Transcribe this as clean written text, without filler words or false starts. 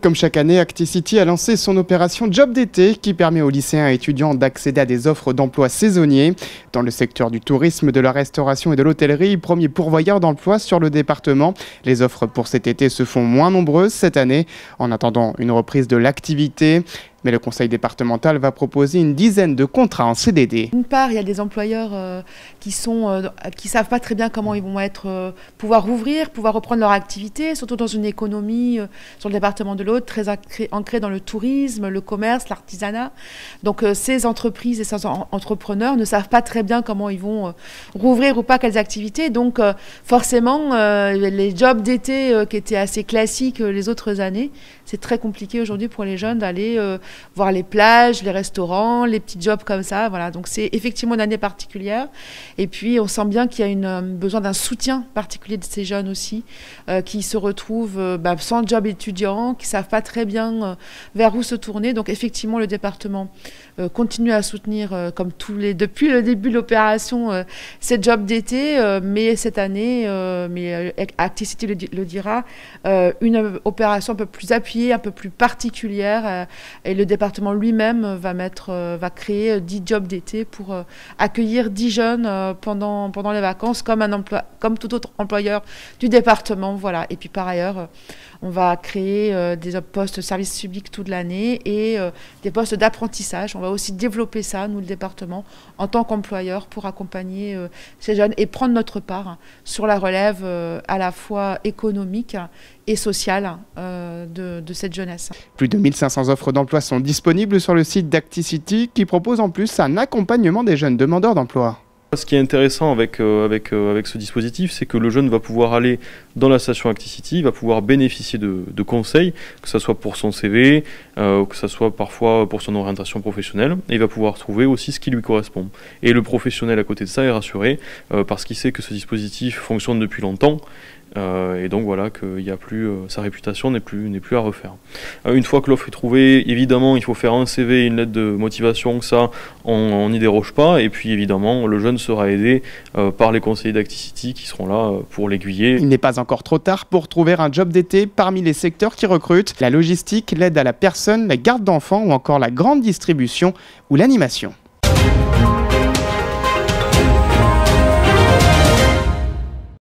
Comme chaque année, Acticity a lancé son opération Job d'été qui permet aux lycéens et étudiants d'accéder à des offres d'emploi saisonniers. Dans le secteur du tourisme, de la restauration et de l'hôtellerie, premier pourvoyeur d'emploi sur le département. Les offres pour cet été se font moins nombreuses cette année, en attendant une reprise de l'activité. Mais le conseil départemental va proposer une dizaine de contrats en CDD. D'une part, il y a des employeurs qui savent pas très bien comment ils vont pouvoir rouvrir, pouvoir reprendre leur activité, surtout dans une économie sur le département de l'Aude très ancrée dans le tourisme, le commerce, l'artisanat. Donc ces entreprises et ces entrepreneurs ne savent pas très bien comment ils vont rouvrir ou pas quelles activités. Donc forcément, les jobs d'été qui étaient assez classiques les autres années, c'est très compliqué aujourd'hui pour les jeunes d'aller voir les plages, les restaurants, les petits jobs comme ça. Voilà. Donc c'est effectivement une année particulière. Et puis on sent bien qu'il y a besoin d'un soutien particulier de ces jeunes aussi, qui se retrouvent sans job étudiant, qui ne savent pas très bien vers où se tourner. Donc effectivement le département continue à soutenir, comme depuis le début de l'opération, ces jobs d'été. Mais cette année, Acticity le dira, une opération un peu plus appuyée, un peu plus particulière. Et le département lui-même va créer 10 jobs d'été pour accueillir 10 jeunes pendant les vacances, comme tout autre employeur du département. Voilà. Et puis par ailleurs, on va créer des postes services publics toute l'année et des postes d'apprentissage. On va aussi développer ça, nous, le département, en tant qu'employeur, pour accompagner ces jeunes et prendre notre part sur la relève à la fois économique et sociale de cette jeunesse. Plus de 1500 offres d'emploi sont disponibles sur le site d'Acticity qui propose en plus un accompagnement des jeunes demandeurs d'emploi. Ce qui est intéressant avec ce dispositif, c'est que le jeune va pouvoir aller dans la station Acticity, il va pouvoir bénéficier de conseils, que ce soit pour son CV, que ce soit parfois pour son orientation professionnelle, et il va pouvoir trouver aussi ce qui lui correspond. Et le professionnel à côté de ça est rassuré, parce qu'il sait que ce dispositif fonctionne depuis longtemps, et donc voilà, qu'il y a plus, sa réputation n'est plus à refaire. Une fois que l'offre est trouvée, évidemment il faut faire un CV, une lettre de motivation, que ça on n'y déroge pas, et puis évidemment le jeune sera aidé par les conseillers d'Acticity qui seront là pour l'aiguiller. Il n'est pas encore trop tard pour trouver un job d'été parmi les secteurs qui recrutent: la logistique, l'aide à la personne, la garde d'enfants ou encore la grande distribution ou l'animation.